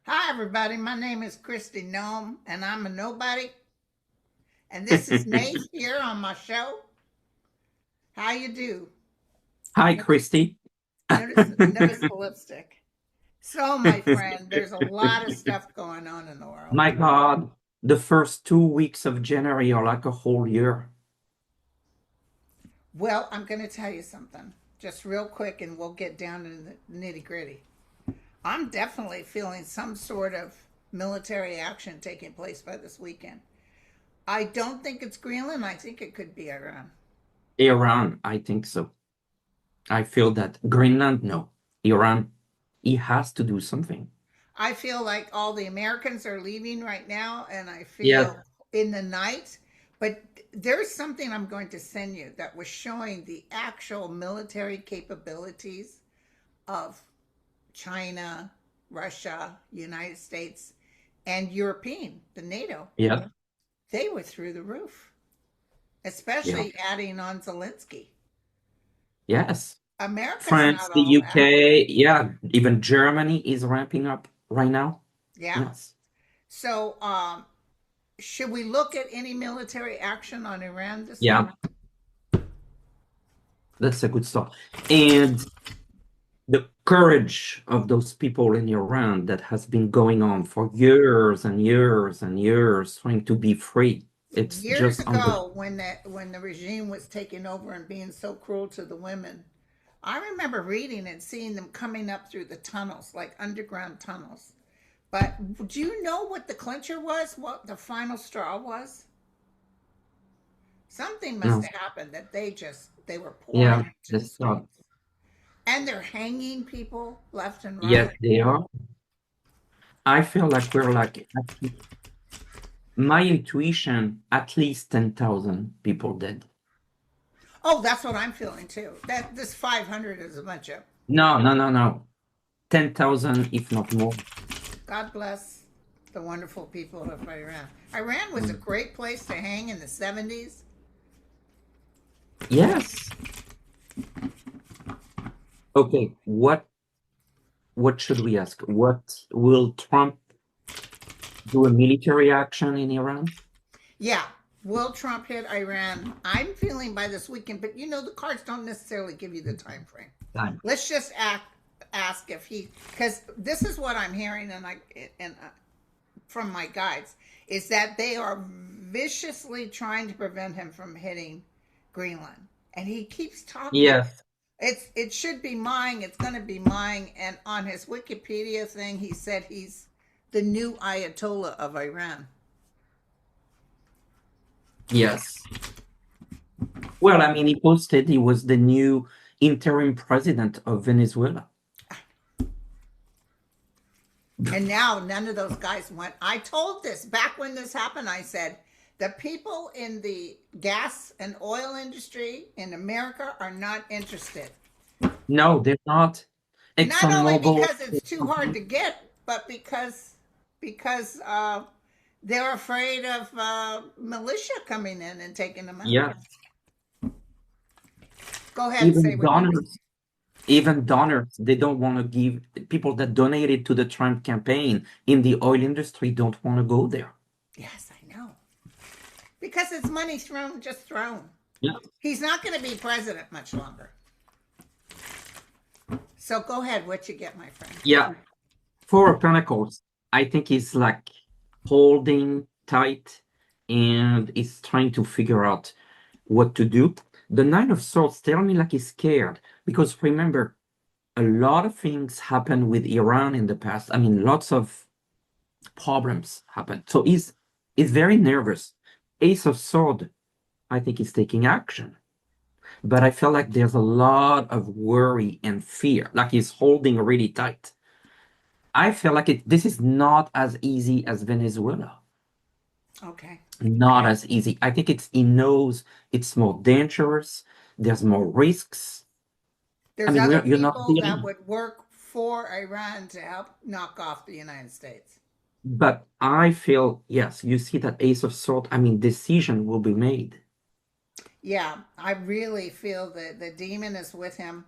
Hi, everybody. My name is Christy Nome, and I'm a nobody. And this is Nate here on my show. How you do? Hi, Notice, Christy. notice the lipstick. So, my friend, there's a lot of stuff going on in the world. My God, the first 2 weeks of January are like a whole year. Well, I'm going to tell you something, just real quick, and we'll get down to the nitty gritty. I'm definitely feeling some sort of military action taking place by this weekend. I don't think it's Greenland. I think it could be Iran. Iran, I think so. I feel that Greenland, no. Iran, he has to do something. I feel like all the Americans are leaving right now, and I Yes, feel in the night. But there's something I'm going to send you that was showing the actual military capabilities of China, Russia, United States, and European, the NATO. yes, They were through the roof, yeah, especially adding on Zelensky. yes. America's France, not the all that. UK, yeah, even Germany is ramping up right now. Yeah. Yes, So, should we look at any military action on Iran this week? yeah, that's a good start. And the courage of those people in Iran that has been going on for years and years and years trying to be free. It's Years just ago, when the regime was taking over and being so cruel to the women, I remember reading and seeing them coming up through the tunnels, like underground tunnels. But do you know what the clincher was? What the final straw was? Something must no, have happened that they were pouring yeah, into the that's not. streets. And they're hanging people left and right. Yes, they are. I feel like we're like my intuition, at least 10,000 people dead. Oh, that's what I'm feeling too. That this 500 is a bunch of No, no, no, no. 10,000, if not more. God bless the wonderful people of Iran. Iran was a Mm. great place to hang in the 70s. Yes. Okay. What should we ask? What will Trump do a military action in Iran? Yeah. Will Trump hit Iran? I'm feeling by this weekend, but the cards don't necessarily give you the time frame. Time. Let's just ask if he, because this is what I'm hearing, and from my guides, is that they are viciously trying to prevent him from hitting Greenland, and he keeps talking. Yes. It should be mine. It's going to be mine. And on his Wikipedia thing, he said he's the new Ayatollah of Iran. Yes. Well, I mean, he posted he was the new interim president of Venezuela. And now none of those guys went. I told this back when this happened. I said the people in the gas and oil industry in America are not interested. No, they're not. Not only ExxonMobil. because it's too hard to get, but because they're afraid of militia coming in and taking them out. Yeah, Go ahead and say even what you. donors, even donors, they don't want to give people that donated to the Trump campaign in the oil industry don't want to go there. Yes, I know. Because it's money thrown, just thrown. Yeah. He's not going to be president much longer. So go ahead. What you get, my friend? Yeah. Four of Pentacles, I think he's like holding tight and is trying to figure out what to do. The Nine of Swords tell me like he's scared because remember, a lot of things happened with Iran in the past. I mean, lots of problems happened. So he's very nervous. Ace of Sword, I think he's taking action. But I feel like there's a lot of worry and fear, like he's holding really tight. I feel like this is not as easy as Venezuela. Okay. Not as easy. I think he knows it's more dangerous. There's more risks. I There's mean, other you're not people that dealing. would work for Iran to help knock off the United States. But I feel, yes, you see that Ace of Swords, I mean, decision will be made. Yeah, I really feel that the demon is with him.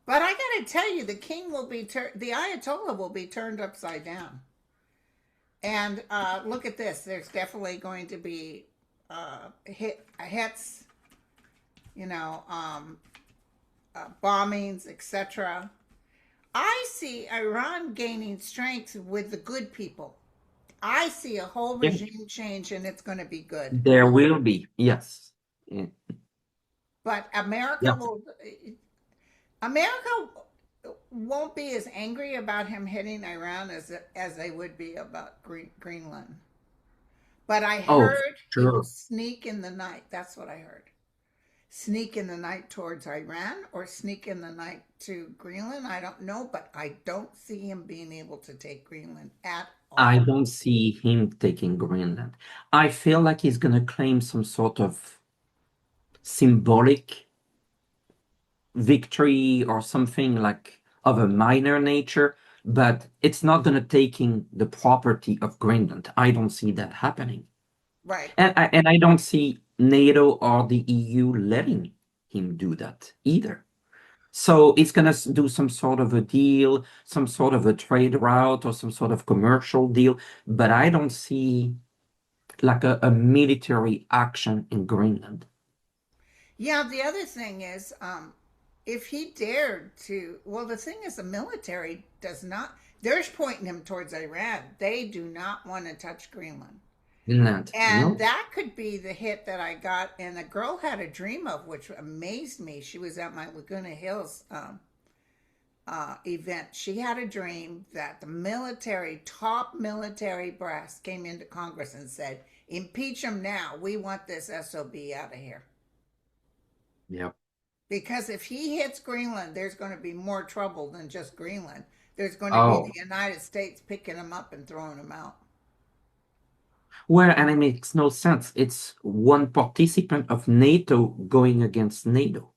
But I got to tell you, the king will be the Ayatollah will be turned upside down. And look at this. There's definitely going to be hits, you know, bombings, etc. I see Iran gaining strength with the good people. I see a whole Yeah, regime change, and it's going to be good. there will be. Yes. Yeah. But America Yeah. will. America won't be as angry about him hitting Iran as they would be about Greenland. But I Oh, heard he will sure. sneak in the night. That's what I heard. Sneak in the night towards Iran or sneak in the night to Greenland. I don't know, but I don't see him being able to take Greenland at I all. don't see him taking Greenland. I feel like he's gonna claim some sort of symbolic victory or something like of a minor nature, but it's not gonna taking the property of Greenland. I don't see that happening. Right. And I don't see NATO or the EU letting him do that either. So it's going to do some sort of a deal, some sort of a trade route or some sort of commercial deal, but I don't see like a military action in Greenland. Yeah, the other thing is, if he dared to, well, the thing is, the military does not, they're pointing him towards Iran. They do not want to touch Greenland. Greenland, And no. that could be the hit that I got. And a girl had a dream of, which amazed me. She was at my Laguna Hills event. She had a dream that the military, top military brass came into Congress and said, impeach him now. We want this SOB out of here. Yep. Because if he hits Greenland, there's going to be more trouble than just Greenland. There's going to be Oh, the United States picking him up and throwing him out. well, and it makes no sense. It's one participant of NATO going against NATO.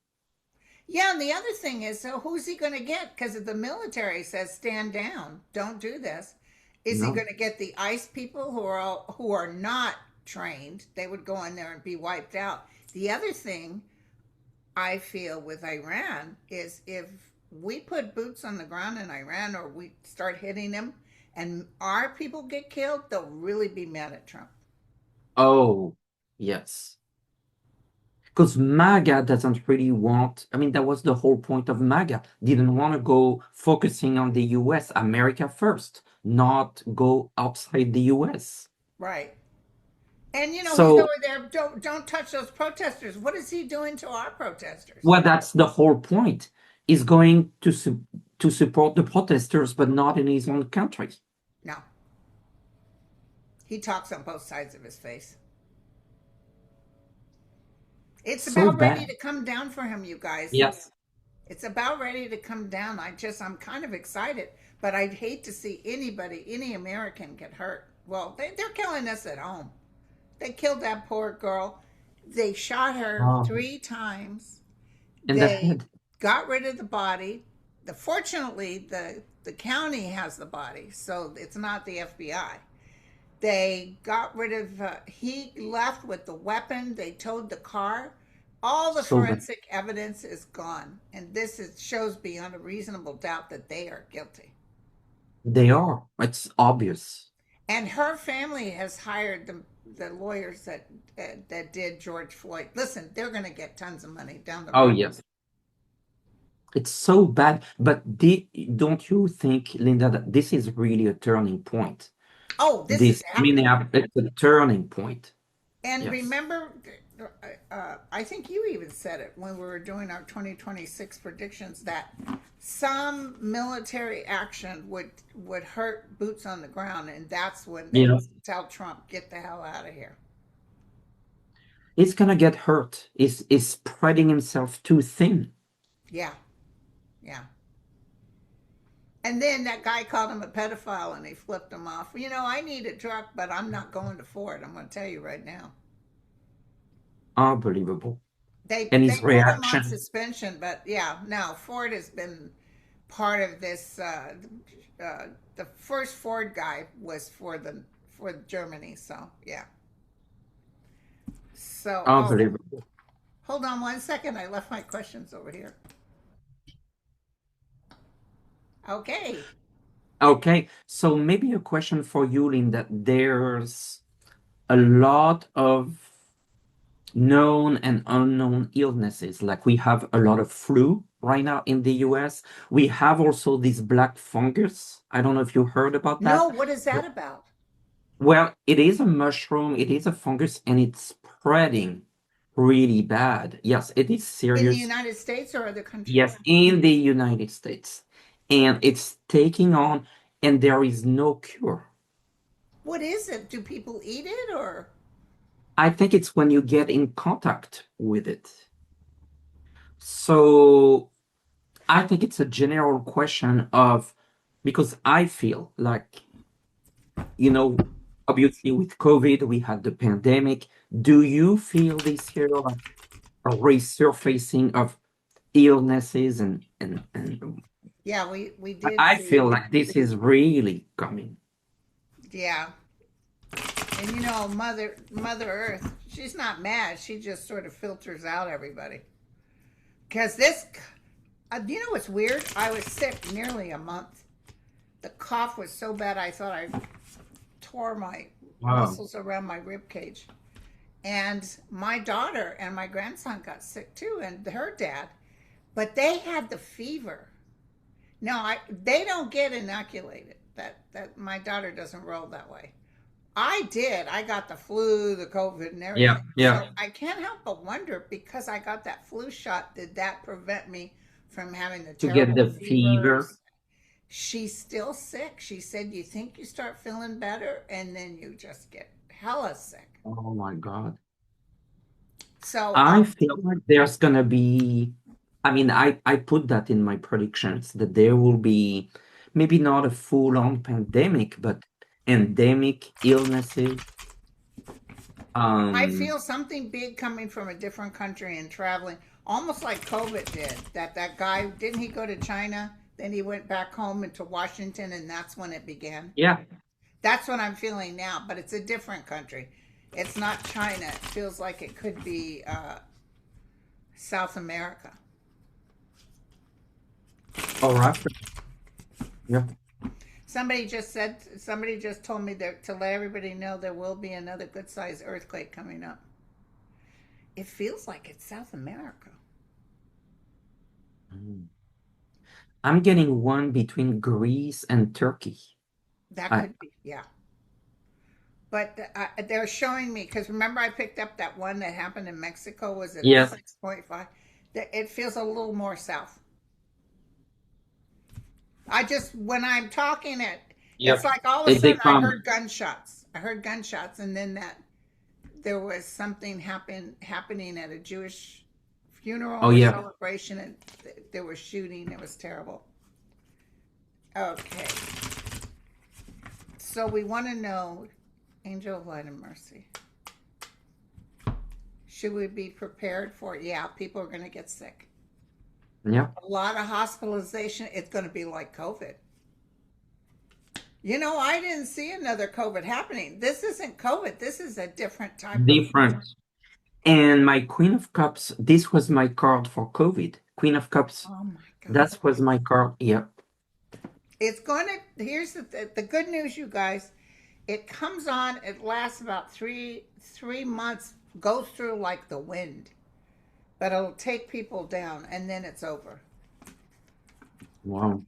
Yeah, and the other thing is, so who's he going to get? Because if the military says stand down, don't do this, is he No. going to get the ICE people who are not trained? They would go in there and be wiped out. The other thing I feel with Iran is if we put boots on the ground in Iran or we start hitting them and our people get killed, they'll really be mad at Trump. Oh, yes. Because MAGA doesn't really want, I mean, that was the whole point of MAGA. Didn't want to go focusing on the US, America first, not go outside the US. Right. And he's over So, there. Don't touch those protesters. What is he doing to our protesters? well, that's the whole point, is going to support the protesters, but not in his own country. No, he talks on both sides of his face. It's So about ready bad. to come down for him, you guys. Yes. It's about ready to come down. I'm kind of excited, but I'd hate to see any American get hurt. Well, they're killing us at home. They killed that poor girl. They shot her Oh, 3 times. in the They head. got rid of the body. Fortunately, the county has the body, so it's not the FBI. They got rid of. He left with the weapon. They towed the car. All the So bad. forensic evidence is gone, and shows beyond a reasonable doubt that they are guilty. They are. It's obvious. And her family has hired the lawyers that did George Floyd. Listen, they're going to get tons of money down the Oh, road. yes. It's so bad. But don't you think, Linda, that this is really a turning point? Oh, this is This happening. Minneapolis, it's a turning point. And Yes. remember, I think you even said it when we were doing our 2026 predictions that some military action would hurt boots on the ground, and that's when they Yeah. would tell Trump, "Get the hell out of here." He's gonna get hurt. He's spreading himself too thin. Yeah, yeah. And then that guy called him a pedophile, and he flipped him off. I need a truck, but I'm not going to Ford. I'm going to tell you right now. Unbelievable. They And they his put him on reaction. suspension, but yeah, no, Ford has been part of this. The first Ford guy was for Germany, so yeah. So Unbelievable. hold on 1 second. I left my questions over here. Okay, Okay, so maybe a question for you, Linda. There's a lot of known and unknown illnesses. Like we have a lot of flu right now in the US. We have also this black fungus. I don't know if you heard about No, that. what is that about? Well, it is a mushroom, it is a fungus, and it's spreading really bad. Yes, it is In the serious. United States or other countries? Yes, in the United States. And it's taking on, and there is no cure. What is it? Do people eat it or? I think it's when you get in contact with it. So I think it's a general question of, because I feel like, you know, obviously with COVID, we had the pandemic. Do you feel this year like a resurfacing of illnesses and Yeah, we did I see. feel like this is really coming. Yeah. And you know, Mother Earth, she's not mad. She just sort of filters out everybody. Because you know what's weird? I was sick nearly a month. The cough was so bad I thought I tore my Wow. muscles around my rib cage. And my daughter and my grandson got sick too, and her dad. But they had the fever. No, they don't get inoculated. That my daughter doesn't roll that way. I did. I got the flu, the COVID, and Yeah, everything. yeah. So I can't help but wonder because I got that flu shot, did that prevent me from having the To get terrible the fever. fevers? She's still sick. She said, you think you start feeling better and then you just get hella sick. Oh my God. So, I feel like there's gonna be, I mean, I put that in my predictions that there will be maybe not a full-on pandemic, but endemic illnesses. I Um, feel something big coming from a different country and traveling, almost like COVID did. That guy, didn't he go to China? Then he went back home into Washington, and that's when it began. yeah. That's what I'm feeling now, but it's a different country. It's not China. It feels like it could be South America. Or Africa. Yeah. Somebody just told me that to let everybody know there will be another good sized earthquake coming up. It feels like it's South America. Mm. I'm getting one between Greece and Turkey. That I, could be, yeah. But they're showing me because remember I picked up that one that happened in Mexico. Was it a yes, 6.5? It feels a little more south. I just when I'm talking it's yep. like all of a They sudden I come. heard gunshots. I heard gunshots, and then that there was something happening at a Jewish funeral Oh or yeah. celebration, and there was shooting. It was terrible. Okay, so we want to know, Angel of Light and Mercy. Should we be prepared for it? Yeah, people are going to get sick. Yeah. A lot of hospitalization. It's going to be like COVID. You know, I didn't see another COVID happening. This isn't COVID. This is a different type of. Different. And my Queen of Cups, this was my card for COVID. Queen of Cups, Oh my God. that was my card. Yep. It's going to, here's the good news, you guys. It comes on, it lasts about three months, goes through like the wind, but it'll take people down and then it's over. Wow.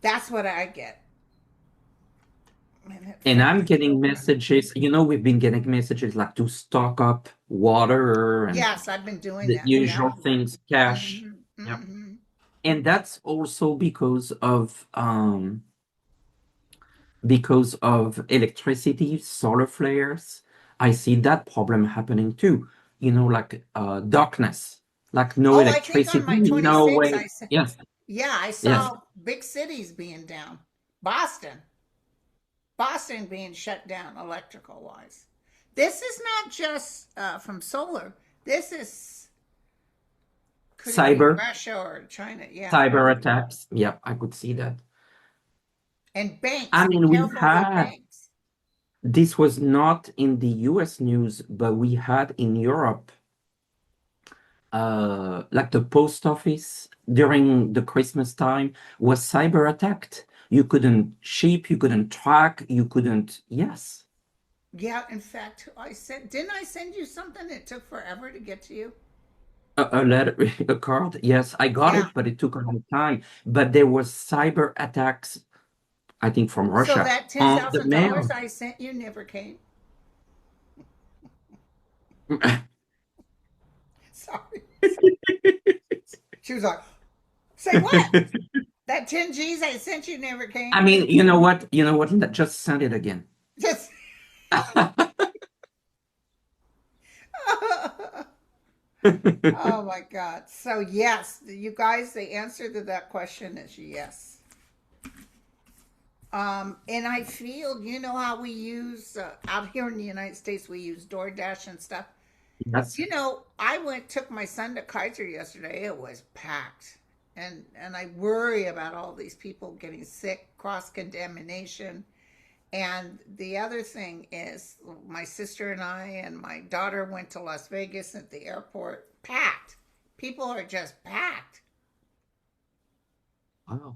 That's what I get. And I'm getting messages, we've been getting messages like to stock up water and Yes, I've been doing the that. Yeah. usual things, cash. Hmm. Yep. Hmm. And that's also because of electricity, solar flares. I see that problem happening too. Like darkness, like no Oh, I think on electricity, my no 26, way. Yes, yeah, I yes. saw big cities being down. Boston. Boston being shut down electrical wise. This is not just from solar. This is, could it be Cyber, Russia or China? Yeah. cyber attacks. Yep, I could see that. And I banks, be mean, we careful with had banks. this was not in the US news, but we had in Europe like the post office during the Christmas time was cyber attacked. You couldn't ship, you couldn't track, you couldn't. Yes, Yeah, in fact, didn't I send you something that took forever to get to you? a letter, a card. Yes, I got Yeah. it, but it took a long time. But there was cyber attacks, I think, from So Russia that ten on the thousand dollars mail. I sent you never came. Sorry. She was like, say what? That 10 G's I sent you never came? I mean, you know what? You know what? Just send it again. Just oh my God. So yes, you guys, the answer to that question is yes. And I feel, you know how we use out here in the United States, we use DoorDash and stuff. Yes. You know, took my son to Kaiser yesterday. It was packed, and I worry about all these people getting sick, cross contamination. And the other thing is, my sister and I and my daughter went to Las Vegas at the airport, packed. People are just packed. Wow.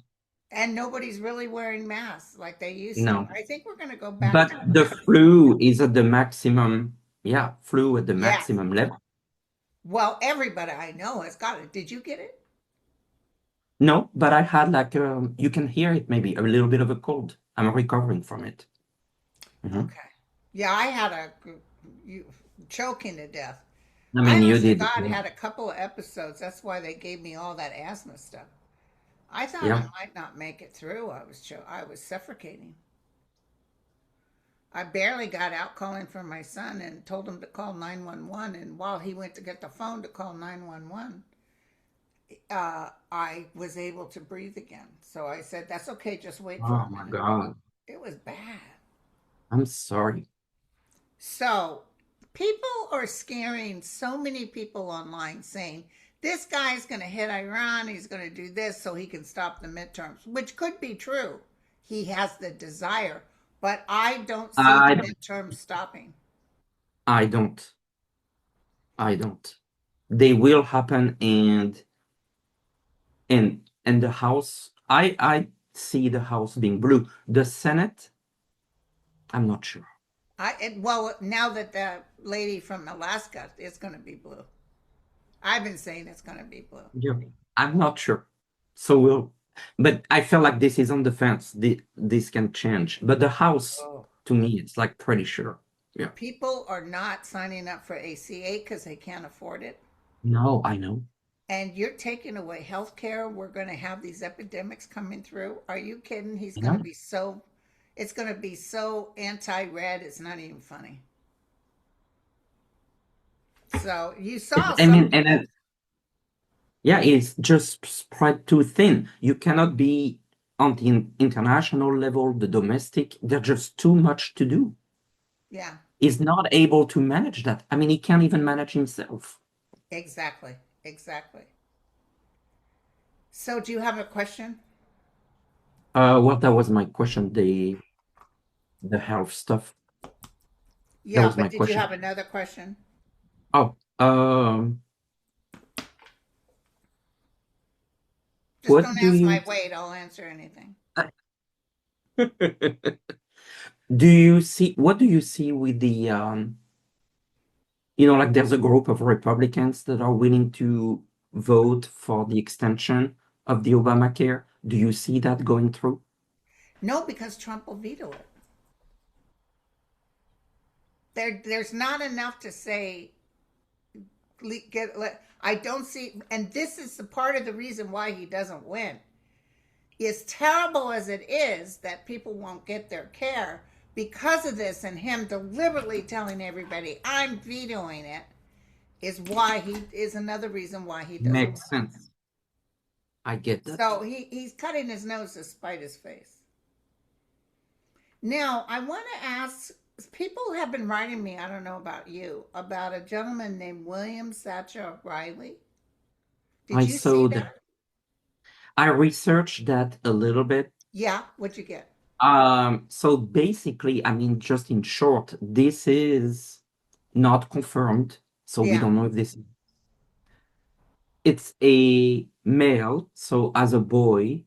And nobody's really wearing masks like they used to. No. I think we're going to go back But to, the flu is at the maximum. Yeah, flu at the yes. maximum level. Well, everybody I know has got it. Did you get it? No, but I had like you can hear it maybe a little bit of a cold. I'm recovering from it. Mhm. Okay. Yeah, I had you, choking to death. I I mean, you honest to did. God had a couple of episodes. That's why they gave me all that asthma stuff. I thought I Yeah. might not make it through. I was suffocating. I barely got out calling for my son and told him to call 911. And while he went to get the phone to call 911, I was able to breathe again. So I said, that's okay. Just wait for Oh a my minute. God. It was bad. I'm sorry. So people are scaring so many people online saying, this guy's going to hit Iran. He's going to do this so he can stop the midterms, which could be true. He has the desire, but I don't see the I midterms stopping. I don't. I don't. They will happen and the House. I see the House being blue. The Senate, I'm not sure. Well, now that the lady from Alaska is going to be blue, I've been saying it's going to be blue. Yeah. I'm not sure. So but I feel like this is on the fence. This can change. But the House, Oh. to me, it's like pretty sure. Yeah. People are not signing up for ACA because they can't afford it. No, I know. And you're taking away health care. We're going to have these epidemics coming through. Are you kidding? You know? It's going to be so anti-red. It's not even funny. So you saw I some mean, people. yeah, it's just spread too thin. You cannot be on the international level, the domestic. There's just too much to do. Yeah, He's not able to manage that. I mean, he can't even manage himself. exactly. Exactly. So do you have a question? Well, that was my question. The health stuff. That Yeah, was my but did you question. have another question? Oh, Just what don't do ask you my weight. I'll answer anything. do you see? What do you see with the like there's a group of Republicans that are willing to vote for the extension of the Obamacare. Do you see that going through? No, because Trump will veto it. There's not enough to say I don't see, and this is the part of the reason why he doesn't win. As terrible as it is that people won't get their care because of this, and him deliberately telling everybody, I'm vetoing it, is another reason why he doesn't Makes win. sense. I get that. So he's cutting his nose to spite his face. Now, I want to ask, people have been writing me, I don't know about you, about a gentleman named William Satcher Riley. Did I you see saw that. that? I researched that a little bit. Yeah, what'd you get? So basically, I mean, just in short, this is not confirmed. So we Yeah. don't know if this. it's a male, so as a boy,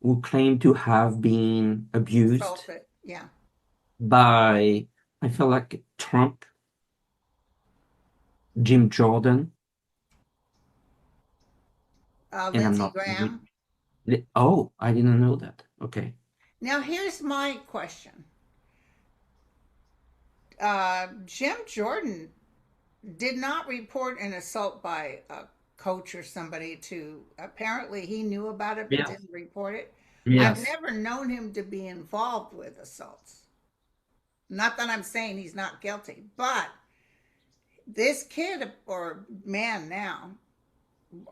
who claimed to have been abused Assaulted. Yeah. by, I feel like Trump, Jim Jordan, and I'm Lindsey not. Graham. Oh, I didn't know that. Okay. Now, here's my question. Jim Jordan did not report an assault by a coach or somebody to, apparently he knew about it but Yes. didn't report it. I've Yes. never known him to be involved with assaults. Not that I'm saying he's not guilty, but this kid or man now,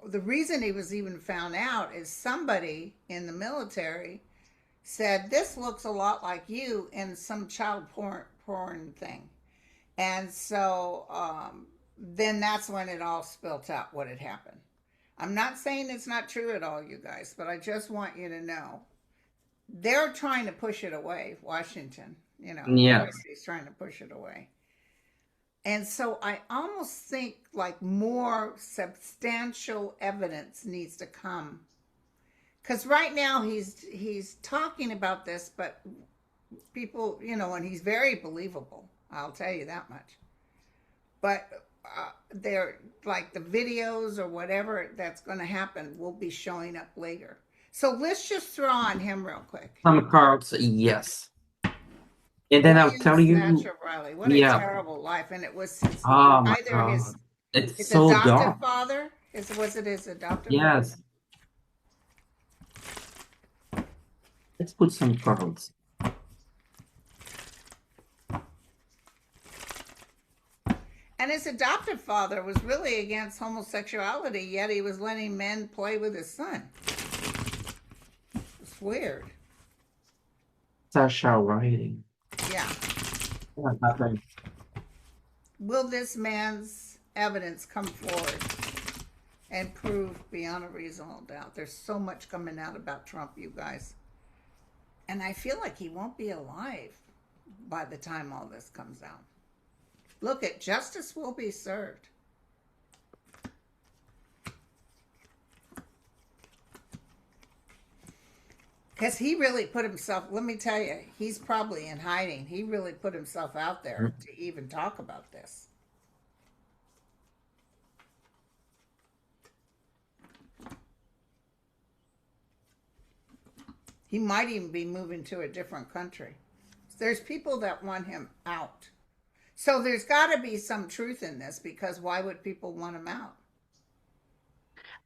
the reason he was even found out is somebody in the military said, this looks a lot like you in some child porn thing. And so then that's when it all spilt out what had happened. I'm not saying it's not true at all, you guys, but I just want you to know they're trying to push it away. Washington, Yeah. USC is trying to push it away. And so I almost think like more substantial evidence needs to come. Because right now he's talking about this, but people, and he's very believable. I'll tell you that much. But they're like the videos or whatever that's going to happen will be showing up later. So let's just throw on him real quick. Some cards, yes. And then I'll William tell you, Snatcher Riley. What a yeah. terrible life. And it was his, Oh my either God. It's his so adoptive dark. father. Was it his adoptive father? Yes. Let's put some cards. And his adoptive father was really against homosexuality, yet he was letting men play with his son. It's weird. Sasha writing. Yeah. What happened? Will this man's evidence come forward and prove beyond a reasonable doubt? There's so much coming out about Trump, you guys. And I feel like he won't be alive by the time all this comes out. Look, at justice will be served. Because he really put himself, let me tell you, he's probably in hiding. He really put himself out there to even talk about this. He might even be moving to a different country. There's people that want him out. So there's got to be some truth in this, because why would people want him out?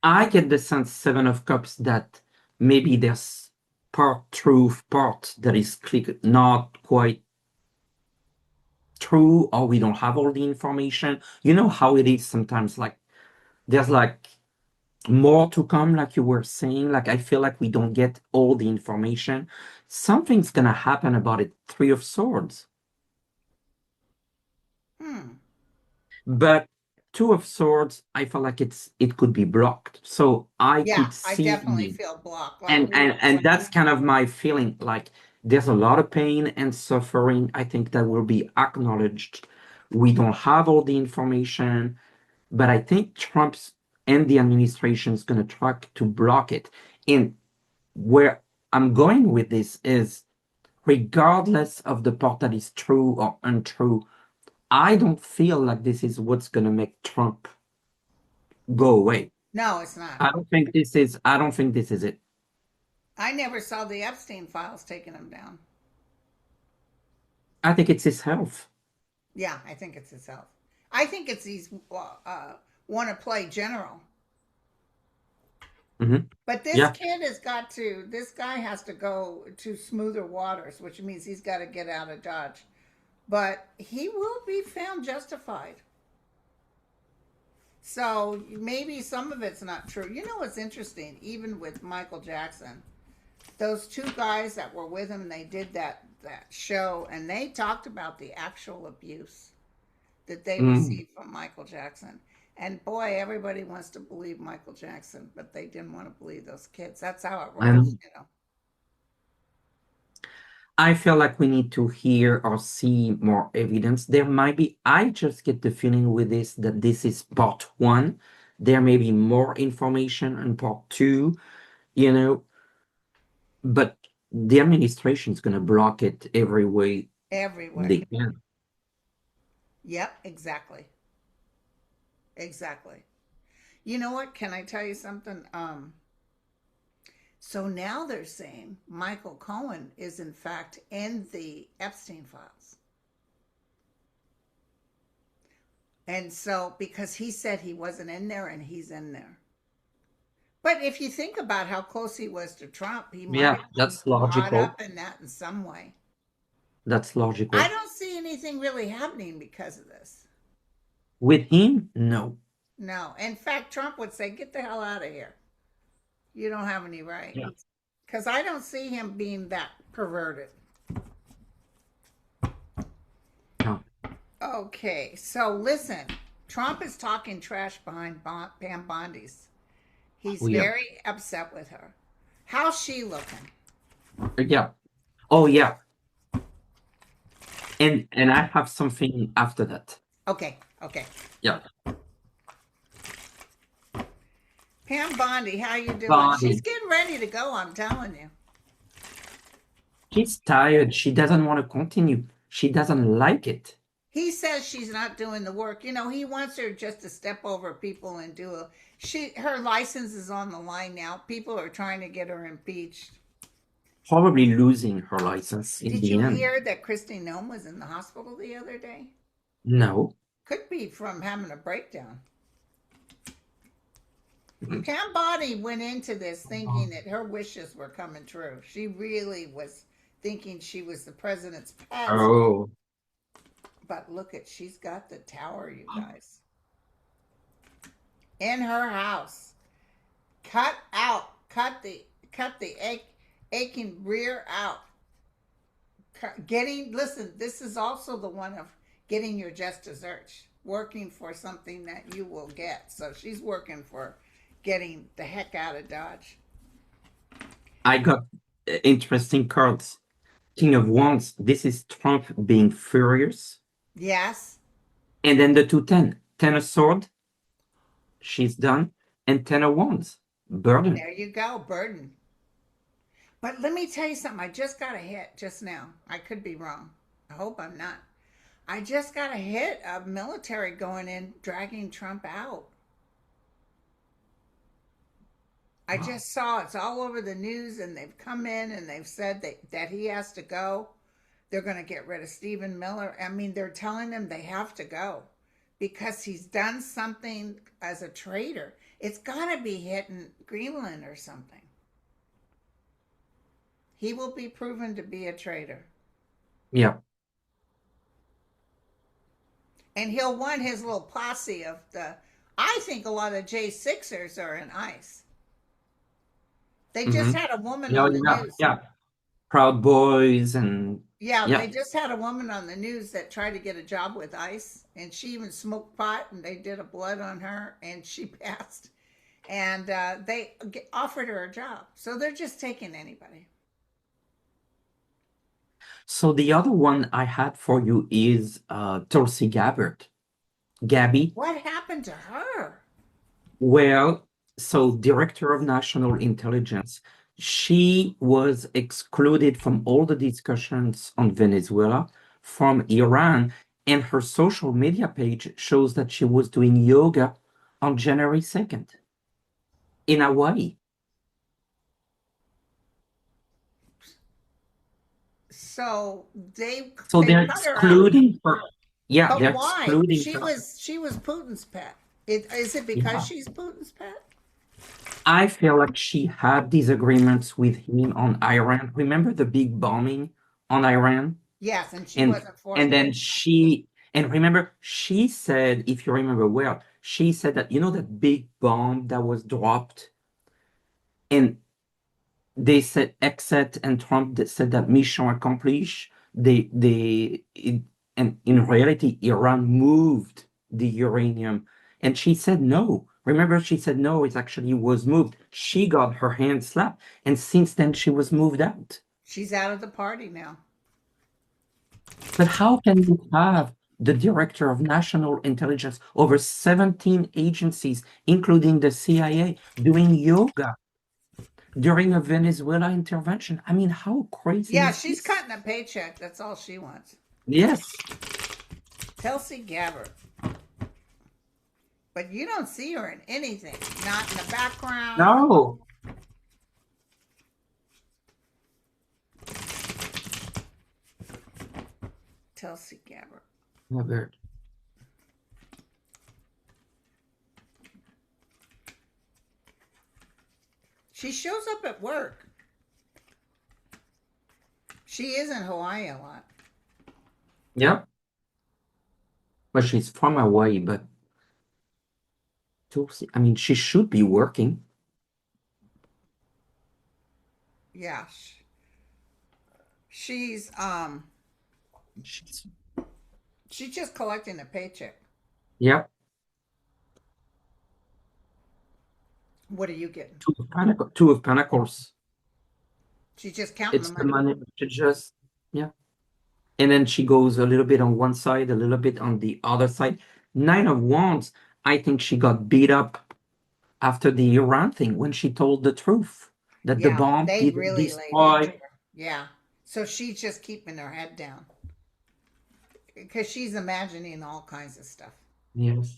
I get the sense, Seven of Cups, that maybe there's part truth, part that is not quite true, or we don't have all the information. You know how it is sometimes, like there's like more to come, like you were saying. Like I feel like we don't get all the information. Something's gonna happen about it. Three of Swords. But Two of Swords, I feel like it could be blocked. So I Yeah, could I definitely see, feel blocked. Like and that's kind of my feeling. Like there's a lot of pain and suffering. I think that will be acknowledged. We don't have all the information, but I think Trump's and the administration is going to try to block it. And where I'm going with this is, regardless of the part that is true or untrue, I don't feel like this is what's going to make Trump go away. No, it's not. I don't think this is it. I never saw the Epstein files taking him down. I think it's his health. Yeah, I think it's his health. I think it's these want to play general. But this kid has got to, this guy has to go to smoother waters, which means he's got to get out of Dodge. But he will be found justified. So maybe some of it's not true. You know what's interesting? Even with Michael Jackson, those two guys that were with him, they did that show, and they talked about the actual abuse that they received from Michael Jackson. And boy, everybody wants to believe Michael Jackson, but they didn't want to believe those kids. That's how it rolls, I feel like we need to hear or see more evidence. There might be, I just get the feeling with this that this is part one. There may be more information in part two, you know, but the administration is going to block it every way Everywhere. they can. Yep, exactly. Exactly. You know what? Can I tell you something? So now they're saying Michael Cohen is in fact in the Epstein files. And so because he said he wasn't in there and he's in there. But if you think about how close he was to Trump, he might Yeah, have been that's caught logical. up in that in some way. That's I logical. don't see anything really happening because of this. With him, no. No. In fact, Trump would say, get the hell out of here. You don't have any right. Yeah. Because I don't see him being that perverted. No. Okay, so listen, Trump is talking trash behind Pam Bondi's. He's Oh, yeah. very upset with her. How's she looking? Yeah. Oh, yeah. And I have something after that. Okay, okay. Yeah. Pam Bondi, how you doing? Bondi. She's getting ready to go, I'm telling you. She's tired. She doesn't want to continue. She doesn't like it. He says she's not doing the work. You know, he wants her just to step over people and do a her license is on the line now. People are trying to get her impeached. Probably losing her license in Did the you end. hear that Kristi Noem was in the hospital the other day? No. Could be from having a breakdown. Pam Bondi went into this thinking that her wishes were coming true. She really was thinking she was the president's pet. Oh. But look at, she's got the tower, you guys. In her house. Cut the aching rear out. Listen, this is also the one of getting your just desserts. Working for something that you will get. So she's working for getting the heck out of Dodge. I got interesting cards. King of Wands, this is Trump being furious. Yes. And then the 210. 10 of Sword, she's done. And 10 of Wands, burden. There you go, burden. But let me tell you something. I just got a hit just now. I could be wrong. I hope I'm not. I just got a hit of military going in, dragging Trump out. I just saw it's all over the news, and they've come in and they've said that he has to go. They're going to get rid of Stephen Miller. I mean, they're telling him they have to go because he's done something as a traitor. It's got to be hitting Greenland or something. He will be proven to be a traitor. Yeah. And he'll want his little posse of I think a lot of J6ers are in ICE. They just had a woman on the news. Yeah. Proud Boys and yeah, they just had a woman on the news that tried to get a job with ICE, and she even smoked pot, and they did a blood on her, and she passed. And they offered her a job. So they're just taking anybody. So the other one I had for you is Tulsi Gabbard. Gabby. What happened to her? Well, so Director of National Intelligence, she was excluded from all the discussions on Venezuela, from Iran, and her social media page shows that she was doing yoga on January 2nd in Hawaii. So they're excluding her. Yeah, but they're why? excluding She her. was Putin's pet. Is it because she's Putin's pet? I feel like she had disagreements with him on Iran. Remember the big bombing on Iran? Yes, and she wasn't for and then remember, she said, if you remember well, she said that, that big bomb that was dropped, and they said exit, and Trump said that mission accomplished. And in reality, Iran moved the uranium, and she said no. Remember, she said no, it actually was moved. She got her hand slapped, and since then she was moved out. She's out of the party now. But how can you have the director of national intelligence over 17 agencies, including the CIA, doing yoga during a Venezuela intervention. I mean, how crazy Yeah, is she's this? cutting a paycheck. That's all she wants. Yes. Tulsi Gabbard. But you don't see her in anything. Not in the background. No. Tulsi Gabbard. Never. She shows up at work. She is in Hawaii a lot. Yep. But she's from Hawaii, but Tulsi, I mean, she should be working. Yeah. She's She's, she's just collecting a paycheck. yep. What are you getting? Two of Pentacles. She's just counting It's the the money. money. She just, yeah. And then she goes a little bit on one side, a little bit on the other side. Nine of Wands, I think she got beat up after the Iran thing when she told the truth that the Yeah, bomb they didn't really laid into destroy. her. Yeah. So she's just keeping her head down because she's imagining all kinds of stuff. Yes.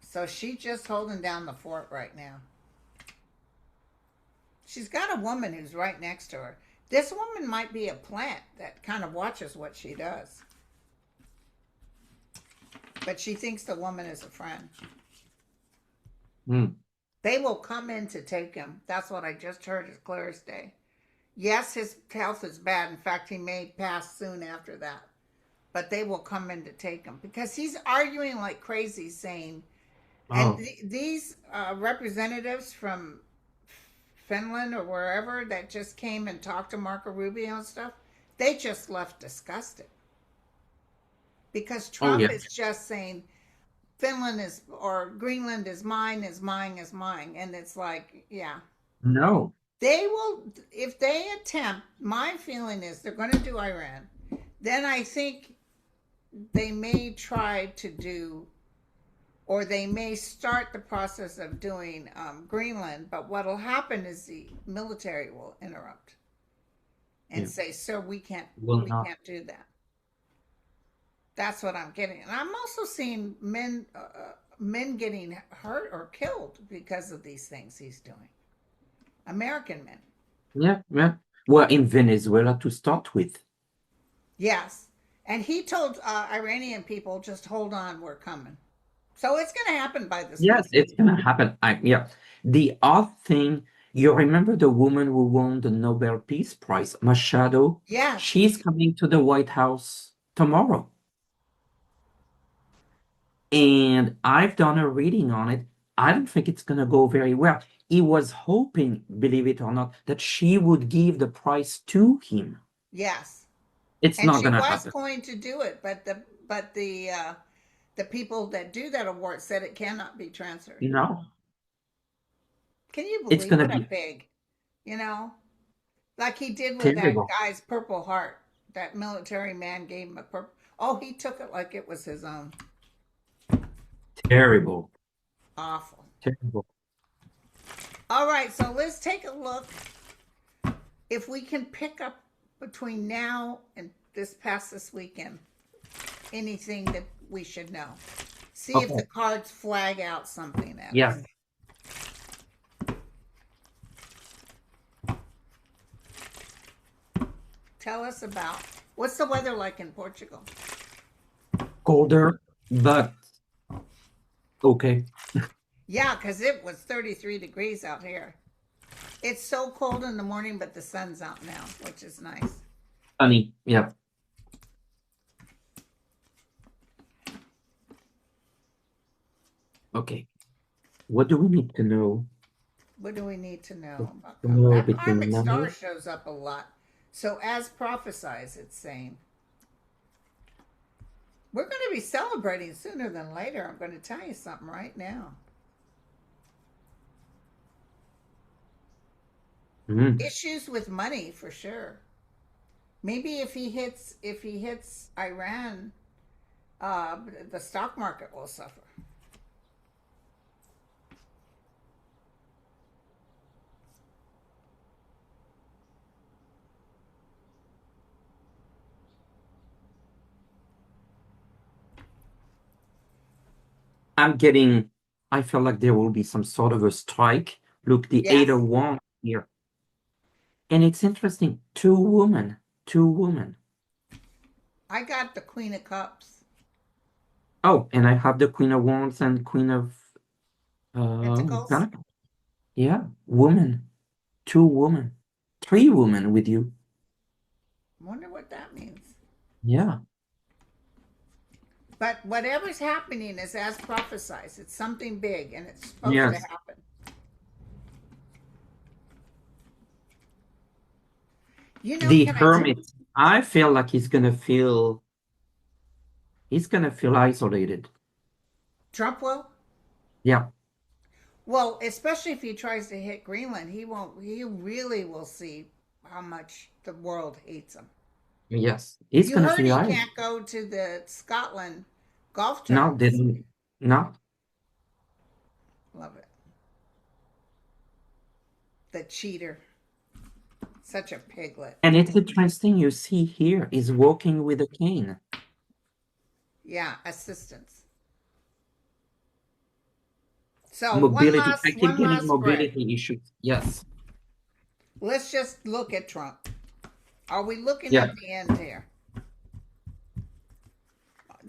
So she's just holding down the fort right now. She's got a woman who's right next to her. This woman might be a plant that kind of watches what she does. But she thinks the woman is a friend. Mm. They will come in to take him. That's what I just heard as clear as day. Yes, his health is bad. In fact, he may pass soon after that. But they will come in to take him because he's arguing like crazy, saying, and Oh, these representatives from Finland or wherever that just came and talked to Marco Rubio and stuff, they just left disgusted because oh Trump yeah. is just saying Finland is or Greenland is mine, is mine, is mine, and it's like, yeah, No. they will if they attempt. My feeling is they're going to do Iran. Then I think they may try to do or they may start the process of doing Greenland, but what will happen is the military will interrupt and Yeah. say, "Sir, Will we not. can't do that." That's what I'm getting, and I'm also seeing men getting hurt or killed because of these things he's doing. American men, Yeah, yeah. Well, in Venezuela to start with. yes, and he told Iranian people, "Just hold on, we're coming." So it's going to happen by this Yes, weekend. it's gonna happen. Yeah. The odd thing, you remember the woman who won the Nobel Peace Prize, Machado? Yes, She's coming to the White House tomorrow. And I've done a reading on it. I don't think it's gonna go very well. He was hoping, believe it or not, that she would give the prize to him. yes. It's And not she gonna was happen. going to do it, but the people that do that award said it cannot be transferred. No, Can you it's believe gonna what a be pig, you know, like he did with that terrible. guy's Purple Heart? That military man gave him a purple. Oh, he took it like it was his own. Terrible. Awful. Terrible. All right, so let's take a look if we can pick up between now and this weekend anything that we should know. See if Okay. the cards flag out something at Yeah. us. Tell us about what's the weather like in Portugal? Colder, but okay. Yeah, because it was 33 degrees out here. It's so cold in the morning, but the sun's out now, which is nice. Sunny. Yeah. Okay. What do we need to know? What do we need to know about To know that between karmic star now. shows up a lot. So as prophesized, it's saying we're going to be celebrating sooner than later. I'm going to tell you something right now. Issues with money for sure. Maybe if he hits Iran, uh, the stock market will suffer. I feel like there will be some sort of a strike. Look, the Eight Yes, of Wands here. And it's interesting. Two women. Two women. I got the Queen of Cups. Oh, and I have the Queen of Wands and Queen of Pentacles. Pentacles. Yeah, woman. Two women. Three women with you. Wonder what that means. Yeah. But whatever's happening is as prophesized. It's something big and it's supposed to Yes. happen. You know, The can I tell? Hermit. I feel like he's gonna feel isolated. Trump will? Yeah. Well, especially if he tries to hit Greenland, he won't. He really will see how much the world hates him. Yes. He's You gonna heard feel he isolated. can't go to the Scotland golf No, they tournaments. don't. No. Love it. The cheater. Such a piglet. And it's interesting you see here is walking with a cane. Yeah, assistance. So Mobility. I keep one getting last spread. mobility issues. Yes. Let's just look at Trump. Are we looking Yeah. at the end here?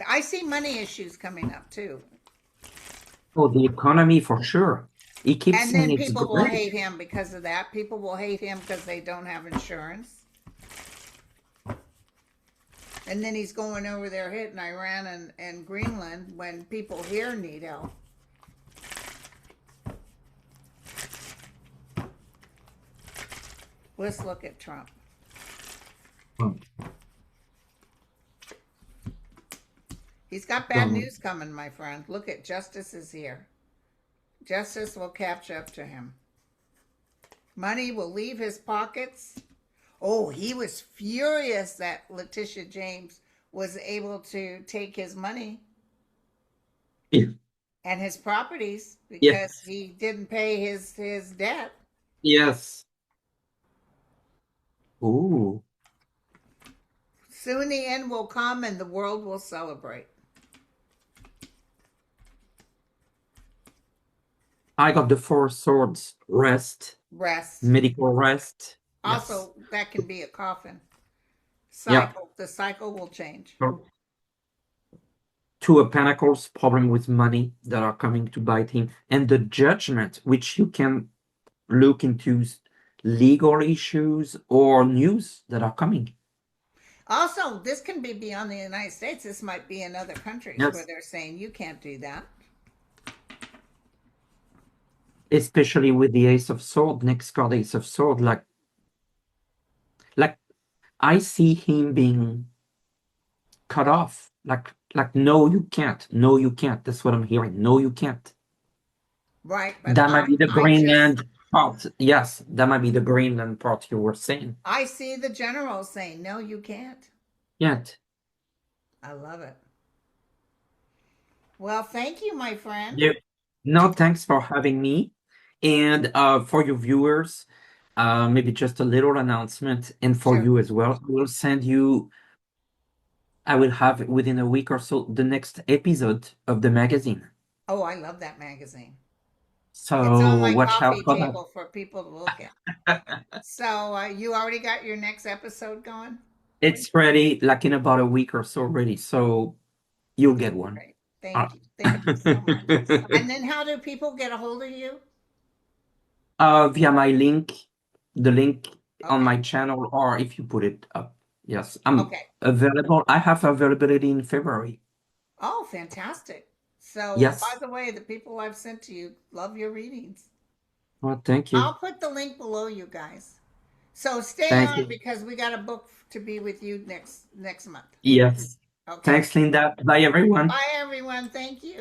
I see money issues coming up too. Oh, the economy for sure. He keeps And saying then it's people will great. hate him because of that. People will hate him because they don't have insurance. And then he's going over there hitting Iran and Greenland when people here need help. Let's look at Trump. Oh, He's got bad don't- news coming, my friend. Look at Justice is here. Justice will catch up to him. Money will leave his pockets. Oh, he was furious that Letitia James was able to take his money Yeah. and his properties because Yes. he didn't pay his debt. Yes. Ooh. Soon the end will come and the world will celebrate. I got the Four Swords. Rest. Rest. Medical rest. Yes. Also, that can be a coffin. Yeah. Cycle. The cycle will change. So, Two of Pentacles, problem with money that are coming to bite him. And the Judgment, which you can look into legal issues or news that are coming. Also, this can be beyond the United States. This might be in other countries where Yes. they're saying you can't do that. Especially with the Ace of Sword, next card Ace of Sword, like I see him being cut off. Like no, you can't. No, you can't. That's what I'm hearing. No, you can't. Right, but That might be the I just Greenland part. Yes, that might be the Greenland part you were saying. I see the general saying no, you can't. Yet. I love it. Well, thank you, my friend. Yeah. No, thanks for having me. And for your viewers, maybe just a little announcement, and for Sure. you as well. I will have within a week or so the next episode of the magazine. Oh, I love that magazine. It's on So my watch out coffee for table for people to look at. that. So you already got your next episode going? It's ready, like in about a week or so ready. So you'll get one. Great. Thank you. Thank you so much. And then how do people get a hold of you? Via my link, the link on Okay. my channel, or if you put it up. Yes, I'm Okay. available. I have availability in February. Oh, fantastic. So, by Yes. the way, the people I've sent to you love your readings. Well, thank I'll you. put the link below you guys. So stay Thank on you. because we got a book to be with you next month. Yes. Okay. Thanks, Linda. Bye, everyone. Bye everyone. Thank you.